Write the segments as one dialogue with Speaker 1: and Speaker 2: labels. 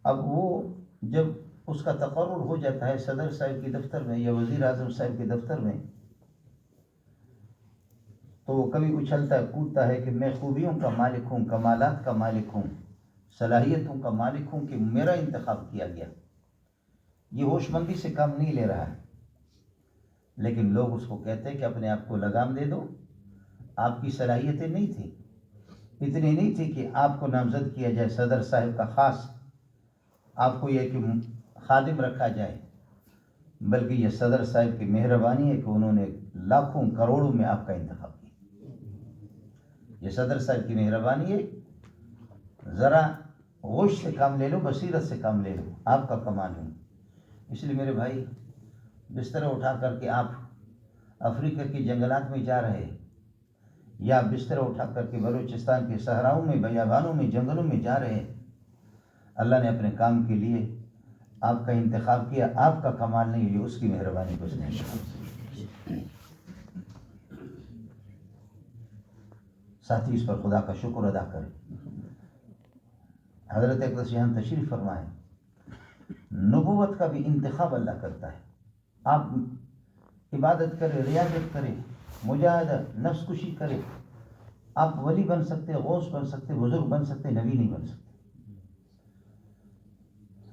Speaker 1: اب وہ جب اس کا تقرر ہو جاتا ہے صدر صاحب کے دفتر میں یا وزیر اعظم صاحب کے دفتر میں، تو وہ کبھی اچھلتا ہے کودتا ہے کہ میں خوبیوں کا مالک ہوں، کمالات کا مالک ہوں، صلاحیتوں کا مالک ہوں کہ میرا انتخاب کیا گیا۔ یہ ہوش مندی سے کام نہیں لے رہا ہے، لیکن لوگ اس کو کہتے ہیں کہ اپنے آپ کو لگام دے دو، آپ کی صلاحیتیں نہیں تھیں، اتنی نہیں تھی کہ آپ کو نامزد کیا جائے صدر صاحب کا خاص، آپ کو یہ کہ خادم رکھا جائے، بلکہ یہ صدر صاحب کی مہربانی ہے کہ انہوں نے لاکھوں کروڑوں میں آپ کا انتخاب کیا۔ یہ صدر صاحب کی مہربانی ہے، ذرا ہوش سے کام لے لو، بصیرت سے کام لے لو، آپ کا کمال نہیں۔ اس لیے میرے بھائی، بستر اٹھا کر کے آپ افریقہ کے جنگلات میں جا رہے، یا بستر اٹھا کر کے بلوچستان کے صحراؤں میں، بیابانوں میں، جنگلوں میں جا رہے، اللہ نے اپنے کام کے لیے آپ کا انتخاب کیا، آپ کا کمال نہیں، یہ اس کی مہربانی کچھ نہیں۔ ساتھی اس پر خدا کا شکر ادا کریں۔ حضرت اقدس یہاں تشریف فرمائیں، نبوت کا بھی انتخاب اللہ کرتا ہے۔ آپ عبادت کریں، ریاضت کریں، مجاہدہ، نفس کشی کریں، آپ ولی بن سکتے، غوث بن سکتے، بزرگ بن سکتے، نبی نہیں بن سکتے۔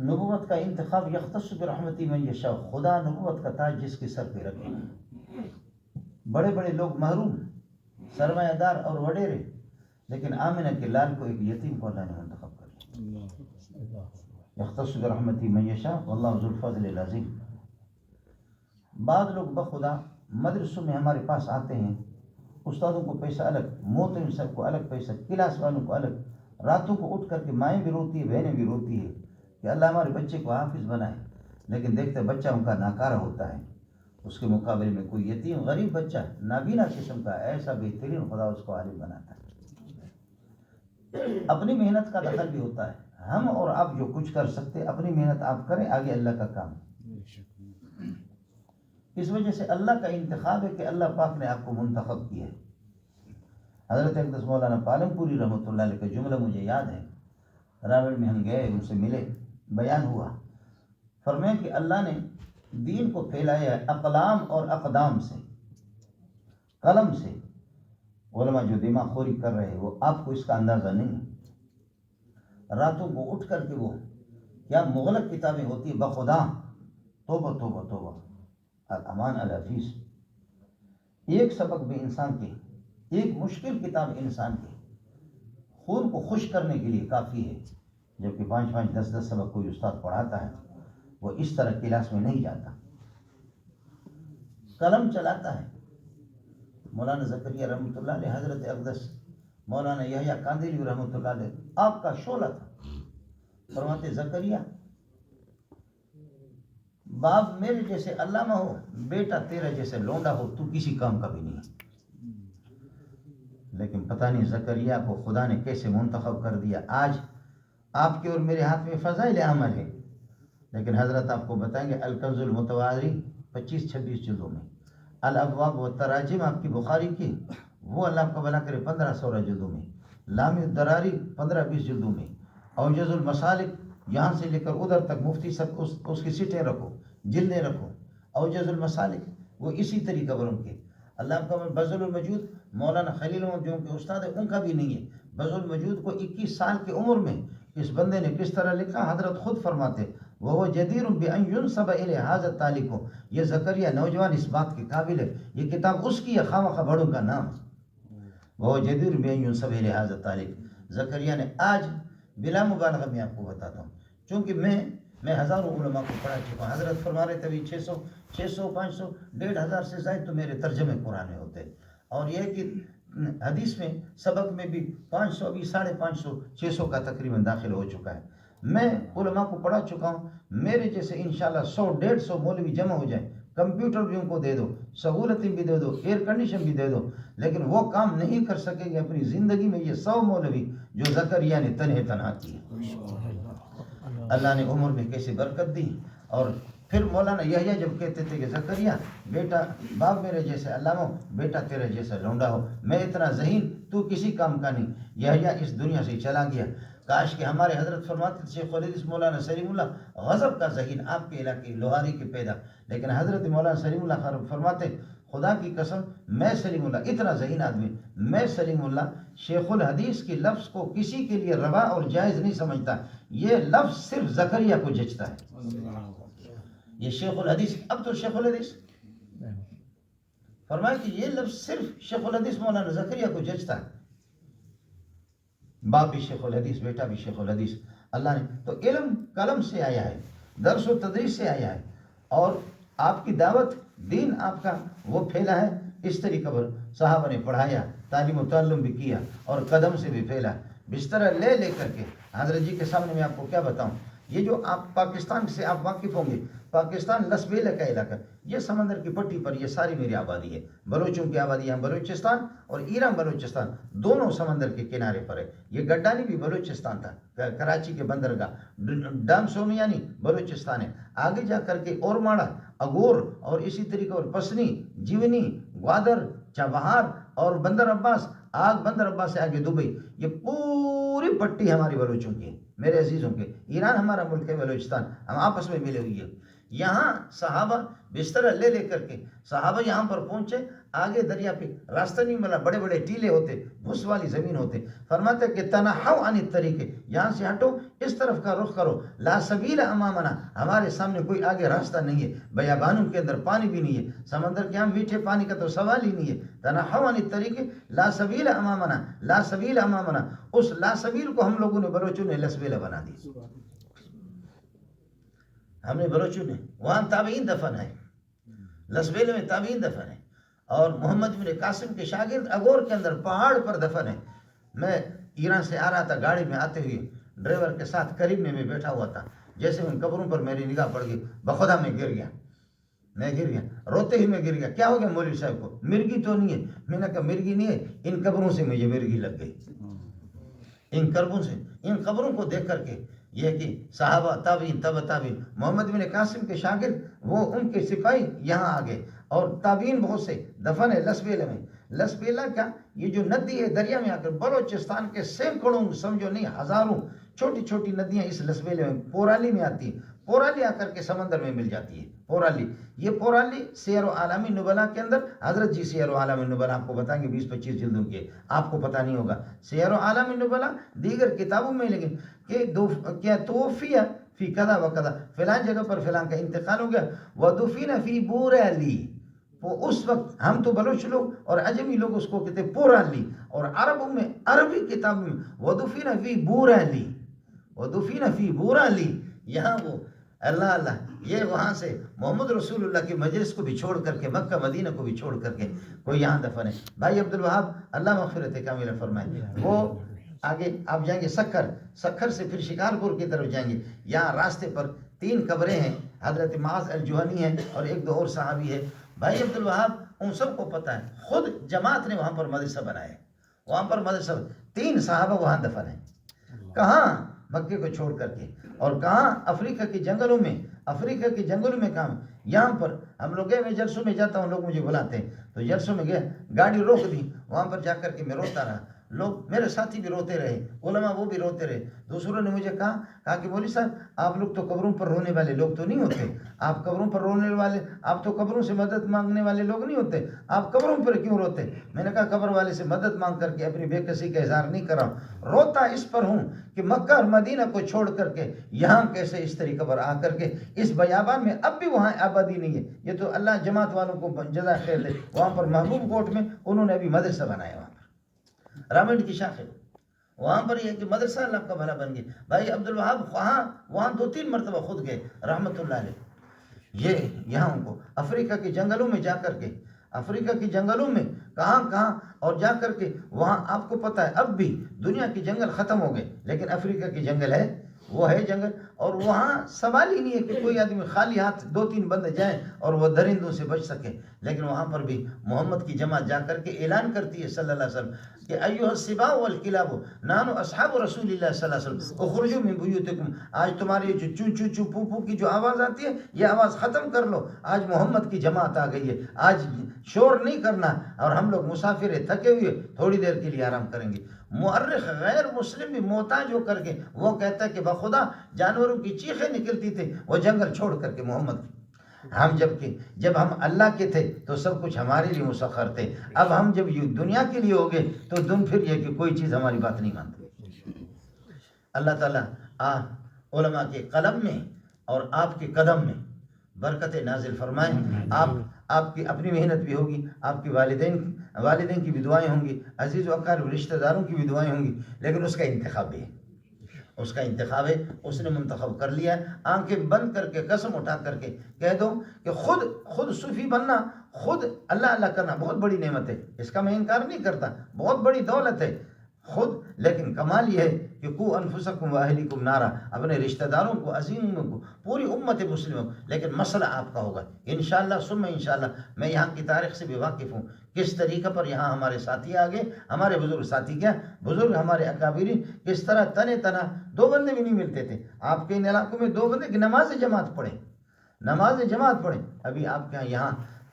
Speaker 1: نبوت کا انتخاب یختص برحمتی من یشاء، خدا نبوت کا تاج جس کے سر پہ رکھے۔ بڑے بڑے لوگ محروم، سرمایہ دار اور وڈیرے، لیکن آمنہ کے لال کو ایک یتیم کو اللہ نے منتخب کر لیا۔ یختص برحمتی من یشاء واللہ ذو الفضل العظیم۔ بعض لوگ بخدا مدرسوں میں ہمارے پاس آتے ہیں، استادوں کو پیسہ الگ، موتم سب کو الگ پیسہ، کلاس والوں کو الگ، راتوں کو اٹھ کر کے مائیں بھی روتی ہے، بہنیں بھی روتی ہے کہ اللہ ہمارے بچے کو حافظ بنائے، لیکن دیکھتے بچہ ان کا ناکارہ ہوتا ہے۔ اس کے مقابلے میں کوئی یتیم غریب بچہ نابینا قسم کا ایسا بہترین خدا اس کو عالم بناتا ہے۔ اپنی محنت کا دخل بھی ہوتا ہے، ہم اور آپ جو کچھ کر سکتے اپنی محنت آپ کریں، آگے اللہ کا کام۔ اس وجہ سے اللہ کا انتخاب ہے کہ اللہ پاک نے آپ کو منتخب کیا ہے۔ حضرت اقدس مولانا پالم پوری رحمۃ اللہ علیہ کا جملہ مجھے یاد ہے، راوڑ میں ہم گئے، ان سے ملے، بیان ہوا، فرمایا کہ اللہ نے دین کو پھیلایا ہے اقلام اور اقدام سے، قلم سے۔ علماء جو دماغ خوری کر رہے ہیں وہ آپ کو اس کا اندازہ نہیں ہے۔ راتوں کو اٹھ کر کے وہ کیا مغلق کتابیں ہوتی ہیں، بخدا توبہ توبہ توبہ، الامان الحفیظ۔ ایک سبق بھی انسان کے، ایک مشکل کتاب انسان کے خون کو خوش کرنے کے لیے کافی ہے، جبکہ 5 10 سبق کوئی استاد پڑھاتا ہے، وہ اس طرح کلاس میں نہیں جاتا، قلم چلاتا ہے۔ مولانا زکریا رحمۃ اللہ علیہ، حضرت اقدس مولانا یحییٰ کاندھیلی رحمۃ اللہ علیہ آپ کا شعلہ تھا، فرماتے زکریا باپ میرے جیسے علامہ ہو، بیٹا تیرا جیسے لونڈا ہو، تو کسی کام کا بھی نہیں ہے۔ لیکن پتہ نہیں زکریا کو خدا نے کیسے منتخب کر دیا۔ آج آپ کے اور میرے ہاتھ میں فضائل عمل ہے، لیکن حضرت آپ کو بتائیں گے الکنز المتواری 25-26 جلدوں میں، الابواب و تراجم آپ کی بخاری کی، وہ اللہ آپ کو بنا کرے 15-16 جلدوں میں، لام الدراری 15-20 جلدوں میں، اوجز المسالک یہاں سے لے کر ادھر تک مفتی سب اس کی سیٹیں رکھو، جلدیں رکھو، اوجز المسالک وہ اسی طریقہ پر ان کے۔ اللہ آپ کا بذل المجود مولانا خلیل احمد جو ان کے استاد ہیں ان کا بھی نہیں ہے۔ بذل المجود کو 21 سال کی عمر میں اس بندے نے کس طرح لکھا، حضرت خود فرماتے وہ جدیر بأن ينسب إلى هذا التالق، یہ زکریا نوجوان اس بات کے قابل ہے، یہ کتاب اس کی ہے، خواہ بڑوں کا نام، وہ جدیر بأن ينسب إلى هذا التالق۔ زکریا نے آج بلا مبالغہ میں آپ کو بتاتا ہوں، چونکہ میں ہزاروں علماء کو پڑھا چکا ہوں، حضرت فرما رہے تھے 600 500 1500 سے زائد تو میرے ترجمے قرآن ہوتے، اور یہ کہ حدیث میں سبق میں بھی 500 ابھی 550 600 کا تقریباً داخل ہو چکا ہے۔ میں علماء کو پڑھا چکا ہوں، میرے جیسے انشاءاللہ 100-150 مولوی جمع ہو جائیں، کمپیوٹر بھی ان کو دے دو، سہولتیں بھی دے دو، ایئر کنڈیشن بھی دے دو، لیکن وہ کام نہیں کر سکیں گے اپنی زندگی میں یہ 100 مولوی جو زکریا نے تنہا کیے۔ اللہ نے عمر میں کیسے برکت دی۔ اور پھر مولانا یحییٰ جب کہتے تھے کہ زکریا بیٹا باپ میرے جیسے علامہ ہو، بیٹا تیرے جیسا لونڈا ہو، میں اتنا ذہین تو کسی کام کا نہیں۔ یحییٰ اس دنیا سے چلا گیا، کاش کہ ہمارے حضرت فرماتے تھے شیخ الحدیث مولانا سلیم اللہ غضب کا ذہین آپ کے علاقے لوہاری کے پیدا، لیکن حضرت مولانا سلیم اللہ فرماتے خدا کی قسم میں سلیم اللہ اتنا ذہین آدمی، میں سلیم اللہ شیخ الحدیث کے لفظ کو کسی کے لیے روا اور جائز نہیں سمجھتا، یہ لفظ صرف زکریا کو جچتا ہے، یہ شیخ الحدیث اب تو شیخ الحدیث فرمایا کہ یہ لفظ صرف شیخ الحدیث مولانا زکریا کو جچتا ہے، باپ بھی شیخ الحدیث بیٹا بھی شیخ الحدیث، اللہ نے تو علم قلم سے آیا ہے، درس و تدریس سے آیا ہے، اور آپ کی دعوت دین آپ کا وہ پھیلا ہے اس طریقہ پر صحابہ نے پڑھایا، تعلیم و تعلم بھی کیا اور قدم سے بھی پھیلا، بستر لے لے کر کے حضرت جی کے سامنے میں آپ کو کیا بتاؤں، یہ جو آپ پاکستان سے آپ واقف ہوں گے، پاکستان لسبیلہ کا علاقہ، یہ سمندر کی پٹی پر یہ ساری میری آبادی ہے، بلوچوں کی آبادی یہاں بلوچستان اور ایران بلوچستان دونوں سمندر کے کنارے پر ہے، یہ گڈانی بھی بلوچستان تھا، کراچی کے بندرگاہ ڈام سومیانی بلوچستان ہے، آگے جا کر کے اورماڑا اگور اور اسی طریقے اور پسنی جیونی گوادر چابہار اور بندر عباس آگ بندر عباس سے آگے دبئی، یہ پوری پٹی ہماری بلوچوں کی ہے میرے عزیزوں کے، ایران ہمارا ملک ہے، بلوچستان ہم آپس میں ملے ہوئی ہے، یہاں صحابہ بستر لے لے کر کے صحابہ یہاں پر پہنچے، آگے دریا پہ راستہ نہیں ملا، بڑے بڑے ٹیلے ہوتے، بھوس والی زمین ہوتے، فرماتے کہ تنحوا عن الطریق، یہاں سے ہٹو اس طرف کا رخ کرو، لا سبیل امامنا، ہمارے سامنے کوئی آگے راستہ نہیں ہے، بیابانوں کے اندر پانی بھی نہیں ہے، سمندر کے ہم میٹھے پانی کا تو سوال ہی نہیں ہے، تنحوا عن الطریق لا سبیل امامنا، لا سبیل امامنا، اس لا سبیل کو ہم لوگوں نے بلوچوں نے لسبیلہ بنا دی، ہم نے بلوچوں نے، وہاں تابعین دفن ہے، لسبیلے میں تابعین دفن ہے، اور محمد بن قاسم کے شاگرد اگور کے اندر پہاڑ پر دفن ہے، میں ایران سے آ رہا تھا گاڑی میں آتے ہوئے ڈرائیور کے ساتھ قریب میں بیٹھا ہوا تھا، جیسے ان قبروں پر میری نگاہ پڑ گئی، بخدا میں گر گیا، روتے ہی میں گر گیا، کیا ہو گیا مولوی صاحب کو، مرگی تو نہیں ہے، میں نے کہا مرگی نہیں ہے، ان قبروں سے مجھے مرگی لگ گئی، ان قبروں سے، ان قبروں کو دیکھ کر کے یہ کہ صحابہ تابعین تبع تابعین، محمد بن قاسم کے شاگرد وہ ان کے سپاہی یہاں آ گئے، اور تابعین بہت سے دفن ہے لسبیلہ میں، لسبیلہ کا یہ جو ندی ہے دریا میں آ کر بلوچستان کے سینکڑوں سمجھو نہیں ہزاروں چھوٹی چھوٹی ندیاں اس لسبیلے میں پورالی میں آتی ہے، پورالی آ کر کے سمندر میں مل جاتی ہے، پورالی، یہ پورالی سیر و عالم نبلا کے اندر حضرت جی سیر و عالم نبلا آپ کو بتائیں گے 20-25 جلدوں کے، آپ کو پتہ نہیں ہوگا، سیر و عالم نبلا دیگر کتابوں میں، لیکن کہ کیا توفیہ فی کذا و کذا، فلان جگہ پر فلان کا انتقال ہو گیا، ودفن فی بورالی، وہ اس وقت ہم تو بلوچ لوگ اور عجمی لوگ اس کو کہتے پورالی، اور عربوں میں عربی کتاب میں ودفن فی بورالی، ودفن فی بورالی، یہاں وہ اللہ اللہ، یہ وہاں سے محمد رسول اللہ کی مجلس کو بھی چھوڑ کر کے مکہ مدینہ کو بھی چھوڑ کر کے کوئی یہاں دفن ہے، بھائی عبدالوہاب اللہ مغفرت کاملہ فرمائے، وہ آگے آپ جائیں گے سکھر سے پھر شکارپور کی طرف جائیں گے، یہاں راستے پر 3 قبریں ہیں، حضرت معاذ الجہنی ہے اور ایک 2 اور صحابی ہے، بھائی عبدالوہاب ان سب کو پتہ ہے، خود جماعت نے وہاں پر مدرسہ بنایا ہے، وہاں پر مدرسہ 3 صحابہ وہاں دفن ہیں، کہاں مکے کو چھوڑ کر کے، اور کہاں افریقہ کے جنگلوں میں، افریقہ کے جنگلوں میں کام، یہاں پر ہم لوگ گئے، میں جلسوں میں جاتا ہوں لوگ مجھے بلاتے ہیں، تو جلسوں میں گیا گاڑی روک دی، وہاں پر جا کر کے میں روتا رہا، لوگ میرے ساتھی بھی روتے رہے، علماء وہ بھی روتے رہے، دوسروں نے مجھے کہا کہ مولوی صاحب آپ لوگ تو قبروں پر رونے والے لوگ تو نہیں ہوتے، آپ قبروں پر رونے والے، آپ تو قبروں سے مدد مانگنے والے لوگ نہیں ہوتے، آپ قبروں پر کیوں روتے؟ میں نے کہا قبر والے سے مدد مانگ کر کے اپنی بے کسی کا اظہار نہیں کر رہا ہوں، روتا اس پر ہوں کہ مکہ اور مدینہ کو چھوڑ کر کے یہاں کیسے اس طریقے پر آ کر کے اس بیابان میں اب بھی وہاں آبادی نہیں ہے، یہ تو اللہ جماعت والوں کو جزا خیر دے، وہاں پر محبوب کوٹ میں انہوں نے ابھی مدرسہ بنایا، وہاں پر رامنڈ کی شاخ ہے، وہاں پر یہ کہ مدرسہ اللہ کا بھلا بن گیا، بھائی عبدالوہاب وہاں 2-3 مرتبہ خود گئے رحمت اللہ علیہ، یہ یہاں ان کو افریقہ کے جنگلوں میں جا کر کے، افریقہ کے جنگلوں میں کہاں اور جا کر کے وہاں آپ کو پتہ ہے اب بھی دنیا کے جنگل ختم ہو گئے، لیکن افریقہ کے جنگل ہے، وہ ہے جنگل، اور وہاں سوال ہی نہیں ہے کہ کوئی آدمی خالی ہاتھ 2-3 بندے جائیں اور وہ درندوں سے بچ سکے، لیکن وہاں پر بھی محمد کی جماعت جا کر کے اعلان کرتی ہے صلی اللہ علیہ وسلم کہ ایھا السباع والکلاب نحن اصحاب رسول اللہ صلی اللہ علیہ وسلم اخرجوا من بیوتکم، آج تمہاری جو چو چو چو پو پو کی جو آواز آتی ہے یہ آواز ختم کر لو، آج محمد کی جماعت آ گئی ہے، آج شور نہیں کرنا، اور ہم لوگ مسافر ہیں تھکے ہوئے تھوڑی دیر کے لیے آرام کریں گے، مورخ غیر مسلم بھی محتاج ہو کر کے وہ کہتا ہے کہ بخدا جانوروں کی چیخیں نکلتی تھی وہ جنگل چھوڑ کر کے محمد ہم جب ہم اللہ کے تھے تو سب کچھ ہمارے لیے مسخر تھے، اب ہم جب یہ دنیا کے لیے ہو گئے تو پھر یہ کہ کوئی چیز ہماری بات نہیں مانتے۔ اللہ تعالیٰ علماء کے قلم میں اور آپ کے قدم میں برکت نازل فرمائیں۔ آپ کی اپنی محنت بھی ہوگی، آپ کے والدین کی بھی دعائیں ہوں گی، عزیز و اقارب رشتہ داروں کی بھی دعائیں ہوں گی، لیکن اس کا انتخاب بھی ہے، اس کا انتخاب ہے، اس نے منتخب کر لیا۔ آنکھیں بند کر کے قسم اٹھا کر کے کہہ دو کہ خود صوفی بننا، خود اللہ اللہ کرنا بہت بڑی نعمت ہے، اس کا میں انکار نہیں کرتا، بہت بڑی دولت ہے خود، لیکن کمال یہ ہے کہ قو انفسکم واہلیکم نارا، اپنے رشتہ داروں کو، عزیزوں کو، پوری امت مسلموں، لیکن مسئلہ آپ کا ہوگا انشاءاللہ ثم انشاءاللہ۔ میں یہاں کی تاریخ سے بھی واقف ہوں، کس طریقے پر یہاں ہمارے ساتھی آگے، ہمارے بزرگ ساتھی کیا بزرگ ہمارے اکابرین کس طرح تنے تنا دو بندے بھی نہیں ملتے تھے آپ کے ان علاقوں میں، دو بندے کی نماز جماعت پڑھیں۔ ابھی آپ کے یہاں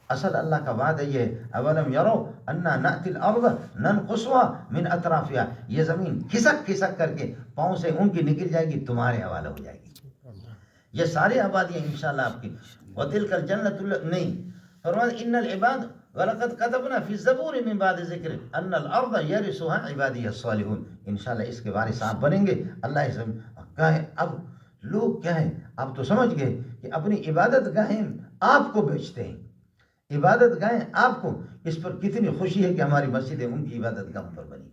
Speaker 1: اصل اللہ کا وعدہ یہ ہے، اولم یرو انا نأتی الارض ننقصها من اطرافها، یہ زمین کھسک کر کے پاؤں سے ان کی نکل جائے گی، تمہارے حوالہ ہو جائے گی، یہ سارے آبادیاں انشاءاللہ آپ کی۔ وتلک الجنت نہیں فرمایا ان العباد وَلَقَدْ كَتَبْنَا فِي الزَّبُورِ مِن بَعْدِ ذِكْرِ أَنَّ الْأَرْضَ يَرِثُهَا عِبَادِيَ الصَّالِحُونَ، انشاءاللہ اس کے وارث آپ بنیں گے۔ اللہ کہے اب لوگ کیا ہے، اب تو سمجھ گئے کہ اپنی عبادت گاہیں آپ کو بیچتے ہیں، عبادت گاہیں آپ کو، اس پر کتنی خوشی ہے کہ ہماری مسجدیں ان کی عبادت گاہوں پر بنی۔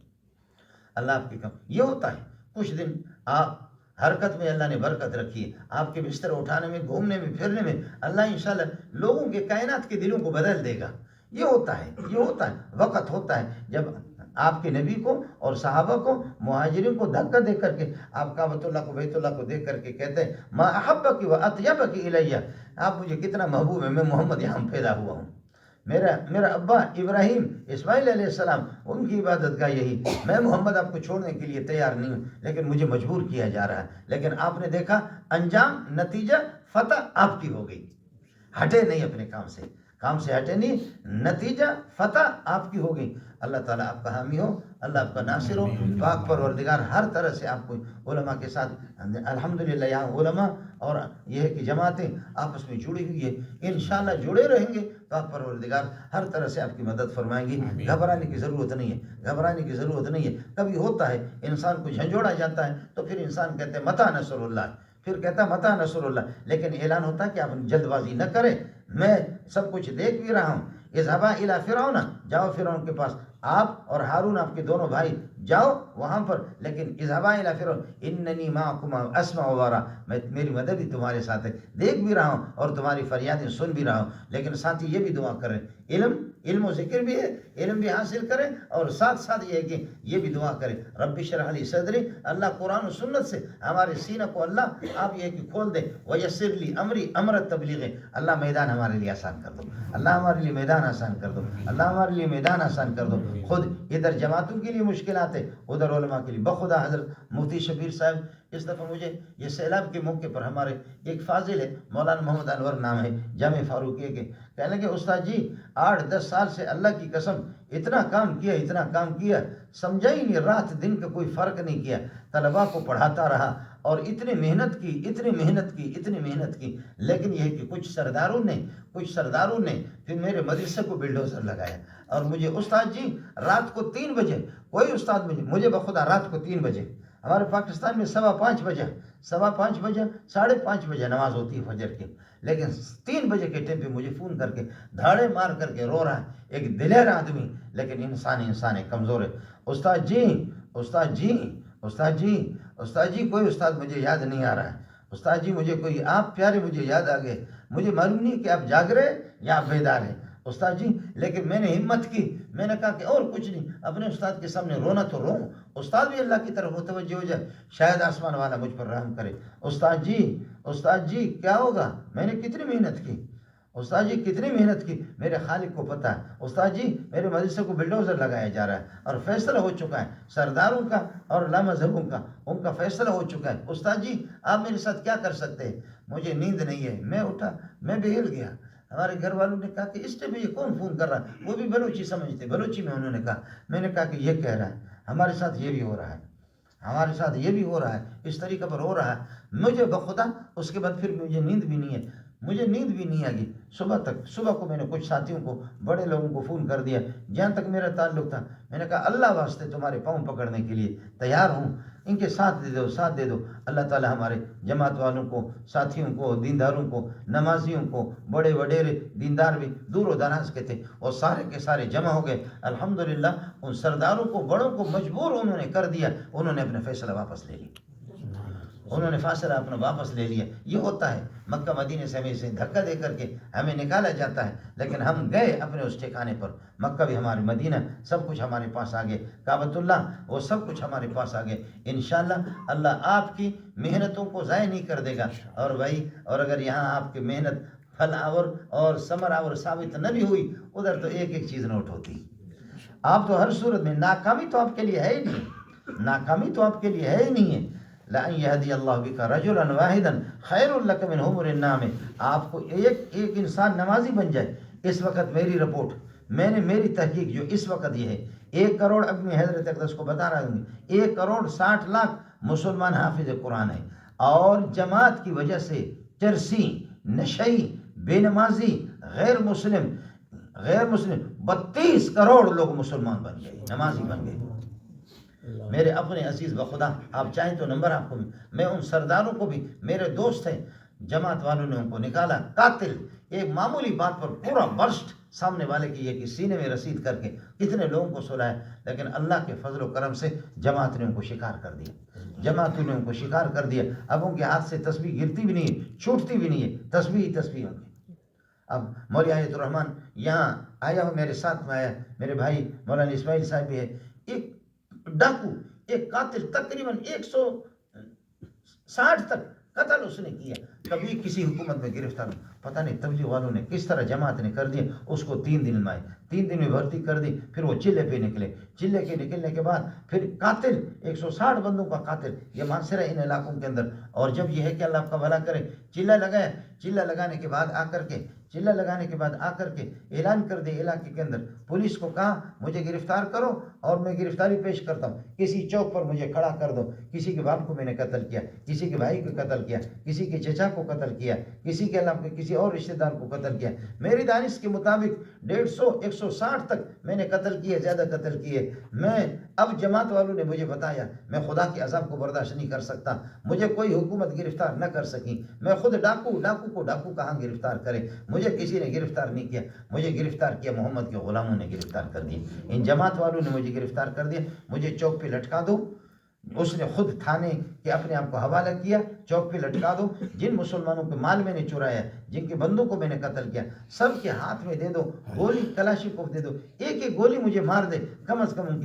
Speaker 1: اللہ آپ کی کم یہ ہوتا ہے، کچھ دن آپ حرکت میں اللہ نے برکت رکھی ہے، آپ کے بستر اٹھانے میں، گھومنے میں، پھرنے میں، اللہ انشاءاللہ لوگوں کے کائنات کے دلوں کو بدل دے گا۔ یہ ہوتا ہے وقت ہوتا ہے جب آپ کے نبی کو اور صحابہ کو، مہاجرین کو دھکا دے کر کے آپ کعبۃ اللہ کو، بیت اللہ کو دیکھ کر کے کہتے ہیں ما احبک و اطیبک الیہ، آپ مجھے کتنا محبوب ہے، میں محمد یہاں پیدا ہوا ہوں، میرا ابا ابراہیم اسماعیل علیہ السلام ان کی عبادت گاہ یہی، میں محمد آپ کو چھوڑنے کے لیے تیار نہیں ہوں، لیکن مجھے مجبور کیا جا رہا ہے۔ لیکن آپ نے دیکھا انجام، نتیجہ، فتح آپ کی ہو گئی، ہٹے نہیں اپنے کام سے ہٹے نہیں، نتیجہ فتح آپ کی ہو گئی۔ اللہ تعالیٰ آپ کا حامی ہو، اللہ آپ کا ناصر ہو، پاک پروردگار ہر طرح سے آپ کو علماء کے ساتھ، الحمدللہ یہاں علماء اور یہ ہے کہ جماعتیں آپس میں جڑی ہوئی ہے، انشاءاللہ جڑے رہیں گے، پاک پروردگار ہر طرح سے آپ کی مدد فرمائیں گی۔ گھبرانے کی ضرورت نہیں ہے، کبھی ہوتا ہے انسان کو جھنجھوڑا جاتا ہے تو پھر انسان کہتے ہیں متى نصر اللہ، پھر کہتا ہے متى نصر اللہ، لیکن اعلان ہوتا ہے کہ آپ جلد بازی نہ کریں، میں سب کچھ دیکھ بھی رہا ہوں۔ اذهبا الى فرعون، جاؤ فرعون کے پاس، آپ اور ہارون آپ کے دونوں بھائی جاؤ وہاں پر، لیکن اذهبا الى فرعون اننی معكما اسمع وارا، میں میری مدد بھی تمہارے ساتھ ہے، دیکھ بھی رہا ہوں اور تمہاری فریادیں سن بھی رہا ہوں۔ لیکن ساتھ ہی یہ بھی دعا کریں، علم و ذکر بھی ہے، علم بھی حاصل کریں، اور ساتھ یہ ہے کہ یہ بھی دعا کریں رب اشرح لی صدری، اللہ قرآن و سنت سے ہمارے سینہ کو اللہ آپ یہ کہ کھول دیں، ویسر لی امری امر تبلیغ، اللہ میدان ہمارے لیے آسان کر دو، اللہ ہمارے لیے میدان آسان کر دو، اللہ ہمارے لیے میدان آسان کر دو۔ خود ادھر جماعتوں کے لیے مشکلات ہے، ادھر علماء کے لیے، بخدا حضرت مفتی شبیر صاحب اس دفعہ مجھے یہ سیلاب کے موقع پر ہمارے ایک فاضل ہے، مولانا محمد انور نام ہے، جامع فاروقیہ کے، کہنے لگے استاد جی 8-10 سال سے اللہ کی قسم اتنا کام کیا، سمجھا ہی نہیں، رات دن کا کوئی فرق نہیں کیا، طلباء کو پڑھاتا رہا اور اتنی محنت کی، لیکن یہ ہے کہ کچھ سرداروں نے پھر میرے مدرسے کو بلڈوزر لگایا، اور مجھے استاد جی رات کو 3 بجے کوئی استاد مجھے بخدا رات کو 3 بجے، ہمارے پاکستان میں 5:15 بجے 5:30 بجے نماز ہوتی ہے فجر کی، لیکن 3 بجے کے ٹائم پہ مجھے فون کر کے دھاڑے مار کر کے رو رہا ہے، ایک دلیر آدمی، لیکن انسان ہے، کمزور ہے، استاد جی کوئی استاد مجھے یاد نہیں آ رہا ہے، استاد جی مجھے کوئی آپ پیارے مجھے یاد آ گئے، مجھے معلوم نہیں کہ آپ جاگ رہے یا آپ بیدار ہیں استاد جی، لیکن میں نے ہمت کی، میں نے کہا کہ اور کچھ نہیں، اپنے استاد کے سامنے رونا تو رو، استاد بھی اللہ کی طرف متوجہ ہو جائے، شاید آسمان والا مجھ پر رحم کرے۔ استاد جی کیا ہوگا، میں نے کتنی محنت کی، میرے خالق کو پتہ ہے، استاد جی میرے مدرسے کو بلڈوزر لگایا جا رہا ہے، اور فیصلہ ہو چکا ہے سرداروں کا اور لامذہبوں کا، ان کا فیصلہ ہو چکا ہے، استاد جی آپ میرے ساتھ کیا کر سکتے ہیں، مجھے نیند نہیں ہے، میں اٹھا، میں بہل گیا۔ ہمارے گھر والوں نے کہا کہ اس ٹائم یہ کون فون کر رہا ہے، وہ بھی بلوچی سمجھتے، بلوچی میں انہوں نے کہا، میں نے کہا کہ یہ کہہ رہا ہے، ہمارے ساتھ یہ بھی ہو رہا ہے، ہمارے ساتھ یہ بھی ہو رہا ہے، اس طریقے پر ہو رہا ہے. مجھے بخدا اس کے بعد پھر مجھے نیند بھی نہیں ہے، مجھے نیند بھی نہیں آئی صبح تک. صبح کو میں نے کچھ ساتھیوں کو، بڑے لوگوں کو فون کر دیا جہاں تک میرا تعلق تھا. میں نے کہا اللہ واسطے تمہارے پاؤں پکڑنے کے لیے تیار ہوں، ان کے ساتھ دے دو، ساتھ دے دو. اللہ تعالی ہمارے جماعت والوں کو، ساتھیوں کو، دینداروں کو، نمازیوں کو، بڑے وڈیرے دیندار بھی دور و دراز کے تھے اور سارے کے سارے جمع ہو گئے. الحمدللہ ان سرداروں کو، بڑوں کو مجبور انہوں نے کر دیا، انہوں نے اپنا فیصلہ واپس لے لیا، انہوں نے فیصلہ اپنا واپس لے لیا. یہ ہوتا ہے مکہ مدینے سے ہمیں اسے دھکا دے کر کے ہمیں نکالا جاتا ہے، لیکن ہم گئے اپنے اس ٹھکانے پر. مکہ بھی ہمارے، مدینہ سب کچھ ہمارے پاس آ گئے، کعبۃ اللہ وہ سب کچھ ہمارے پاس آ گئے. انشاءاللہ اللہ آپ کی محنتوں کو ضائع نہیں کر دے گا. اور بھائی، اور اگر یہاں آپ کی محنت پھل آور اور ثمر آور ثابت نہ بھی ہوئی، ادھر تو ایک ایک چیز نوٹ ہوتی. آپ تو ہر صورت میں، ناکامی تو آپ کے لیے ہے ہی نہیں، ناکامی تو آپ کے لیے ہے ہی نہیں ہے. لَأَن يَهْدِيَ اللَّهُ بِكَ رَجُلًا وَاحِدًا خَيْرٌ لَكَ مِنْ حُمُرِ النَّعَمِ. آپ کو ایک انسان نمازی بن جائے. اس وقت میری رپورٹ، میری تحقیق جو اس وقت یہ ہے، 1 کروڑ، اب میں حضرت اقدس کو بتا رہا ہوں، 1,60,00,000 مسلمان حافظ قرآن ہیں. اور جماعت کی وجہ سے چرسی، نشئی، بے نمازی، غیر مسلم 32 کروڑ لوگ مسلمان بن گئے، نمازی بن گئے. میرے اپنے عزیز بخدا، آپ چاہیں تو نمبر آپ کو، میں ان سرداروں کو بھی، میرے دوست ہیں، جماعت والوں نے ان کو نکالا. قاتل ایک معمولی بات پر پورا برسٹ سامنے والے کی یہ کہ سینے میں رسید کر کے کتنے لوگوں کو سلایا. لیکن اللہ کے فضل و کرم سے جماعت نے ان کو شکار کر دیا، جماعتوں نے ان کو شکار کر دیا. اب ان کے ہاتھ سے تسبیح گرتی بھی نہیں ہے، چھوٹتی بھی نہیں ہے، تسبیح ان کی. اب مولوی آیت الرحمان یہاں آیا ہو، میرے ساتھ میں آیا، میرے بھائی مولانا اسماعیل صاحب بھی ہے. ایک ڈاکو، ایک قاتل، تقریباً 160 تک قتل اس نے کیا. کبھی کسی حکومت میں گرفتار، پتہ نہیں تبلیغ والوں نے کس طرح جماعت نے کر دیا اس کو. 3 دن میں 3 دن میں بھرتی کر دی. پھر وہ چلے پہ نکلے، چلے کے نکلنے کے بعد پھر قاتل 160 بندوں کا قاتل، یہ مانسرا ان علاقوں کے اندر. اور جب یہ ہے کہ اللہ آپ کا بھلا کرے، چلہ لگایا، چلہ لگانے کے بعد آ کر کے اعلان کر دے علاقے کے اندر. پولیس کو کہا مجھے گرفتار کرو اور میں گرفتاری پیش کرتا ہوں، کسی چوک پر مجھے کھڑا کر دو. کسی کے باپ کو میں نے قتل کیا، کسی کے بھائی کو قتل کیا، کسی کے چچا کو قتل کیا، کسی کے علاقے کسی اور رشتہ دار کو قتل کیا. میری دانش کے مطابق 150 160 تک میں نے قتل کیے، زیادہ قتل کیے. میں اب جماعت والوں نے مجھے بتایا میں خدا کے عذاب کو برداشت نہیں کر سکتا، مجھے کوئی حکومت گرفتار نہ کر سکی. میں خود ڈاکو کہاں گرفتار کرے، مجھے کسی نے گرفتار نہیں کیا. مجھے گرفتار کیا محمد کے غلاموں نے گرفتار کر دیا. ان جماعت والوں نے مجھے گرفتار کر دیا. مجھے چوک پہ لٹکا دو. اس نے خود تھانے کے اپنے آپ کو حوالہ کیا، چوک پہ لٹکا دو. جن مسلمانوں کے مال میں نے چرایا، جن کے بندوں کو میں نے قتل کیا، سب کے ہاتھ میں دے دو گولی، کلاشنکوف دے دو. ایک گولی مجھے مار دے، کم از کم ان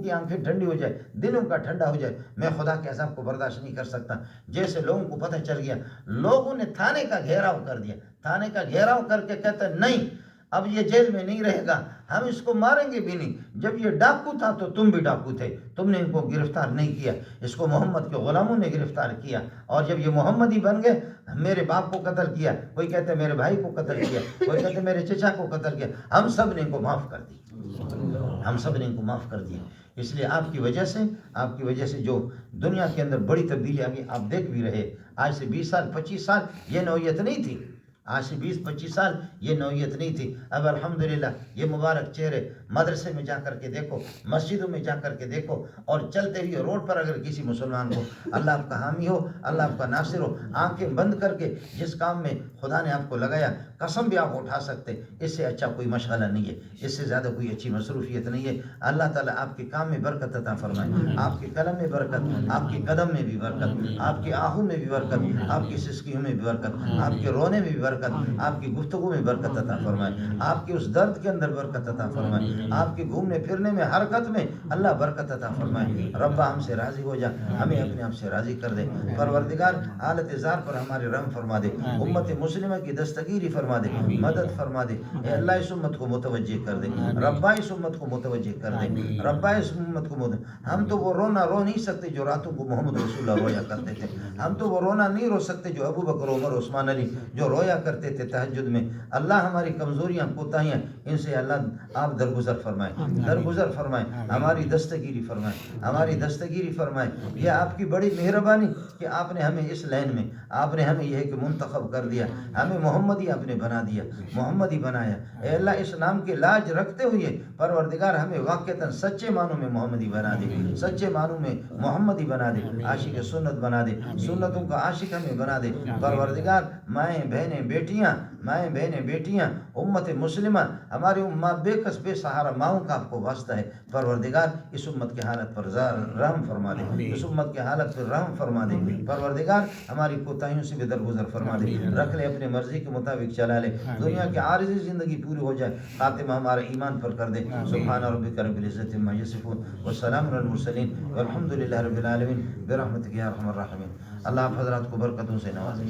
Speaker 1: کی آنکھیں ٹھنڈی ہو جائے، دلوں کا ٹھنڈا ہو جائے. میں خدا کے عذاب کو برداشت نہیں کر سکتا. جیسے لوگوں کو پتہ چل گیا، لوگوں نے تھانے کا گھیراؤ کر دیا. تھانے کا گھیراؤ کر کے کہتا نہیں اب یہ جیل میں نہیں رہے گا، ہم اس کو ماریں گے بھی نہیں. جب یہ ڈاکو تھا تو تم بھی ڈاکو تھے، تم نے ان کو گرفتار نہیں کیا، اس کو محمد کے غلاموں نے گرفتار کیا. اور جب یہ محمدی بن گئے، میرے باپ کو قتل کیا، کوئی کہتے میرے بھائی کو قتل کیا، کوئی کہتے میرے چچا کو قتل کیا. ہم سب نے ان کو معاف کر دی، اس لیے آپ کی وجہ سے جو دنیا کے اندر بڑی تبدیلی آ گئی، آپ دیکھ بھی رہے. آج سے 20 سال 25 سال یہ نوعیت نہیں تھی، آج سے 20-25 سال یہ نوعیت نہیں تھی. اب الحمدللہ یہ مبارک چہرے مدرسے میں جا کر کے دیکھو، مسجدوں میں جا کر کے دیکھو، اور چلتے ہوئے روڈ پر اگر کسی مسلمان کو اللہ آپ کا حامی ہو، اللہ آپ کا ناصر ہو، آنکھیں بند کر کے جس کام میں خدا نے آپ کو لگایا، قسم بھی آپ اٹھا سکتے. اس سے اچھا کوئی مشغلہ نہیں ہے، اس سے زیادہ کوئی اچھی مصروفیت نہیں ہے. اللہ تعالیٰ آپ کے کام میں برکت عطا فرمائے، آپ کے قلم میں برکت، آپ کے قدم میں بھی برکت، آپ کے آہوں میں بھی برکت، آپ کی سسکیوں میں بھی برکت، آپ کے رونے میں بھی برکت، آپ کی گفتگو میں برکت عطا فرمائے، آپ کے اس درد کے اندر برکت عطا فرمائے، آپ کے گھومنے پھرنے میں، حرکت میں اللہ برکت عطا فرمائے. ربا ہم سے راضی ہو جا، ہمیں اپنے آپ سے راضی کر دے. پروردگار حالت زار پر ہمارے رحم فرما دے، امت مسلمہ کی دستگیری فرما دے، مدد فرما دے. اے اللہ اس امت کو متوجہ کر دے، ربا اس امت کو متوجہ کر دے، ربا اس امت کو ہم تو وہ رونا رو نہیں سکتے جو راتوں کو محمد رسول اللہ رویا کرتے تھے. ہم تو وہ رونا نہیں رو سکتے جو ابو بکر، عمر، عثمان، علی جو رویا کرتے تھے تہجد میں، اللہ ہماری کمزوریاں کوتاہیاں ان سے اللہ آپ درگزر فرمائیں، درگزر فرمائیں، ہماری دستگیری فرمائیں، ہماری دستگیری فرمائیں۔ یہ آپ کی بڑی مہربانی کہ آپ نے ہمیں اس لائن میں آپ نے ہمیں یہ کہ منتخب کر دیا، ہمیں محمدی آپ نے بنا دیا، محمدی بنایا۔ اے اللہ اس نام کے لاج رکھتے ہوئے پروردگار ہمیں واقعتاً سچے معنوں میں محمدی بنا دے، سچے معنوں میں محمدی بنا دے، عاشق سنت بنا دے، سنتوں کا عاشق ہمیں بنا دے پروردگار۔ مائیں بہنیں بیٹیاں، مائیں بہنیں بیٹیاں، امت مسلمہ، ہماری بے کس بے سہارا ماؤں کا آپ کو واسطہ ہے پروردگار، اس امت کی حالت پر رحم فرما دے، اس امت کی حالت پر رحم فرما دے پروردگار، ہماری کوتاہیوں سے بھی درگزر فرما دے، رکھ لے اپنے مرضی کے مطابق چلا لے، دنیا کی عارضی زندگی پوری ہو جائے، خاتمہ ہمارا ایمان پر کر دے۔ سبحان ربک رب العزت عما یصفون والسلام علی المرسلین والحمد للہ رب العالمین برحمتک یا ارحم الراحمین۔ اللہ آپ حضرات کو برکتوں سے نوازے۔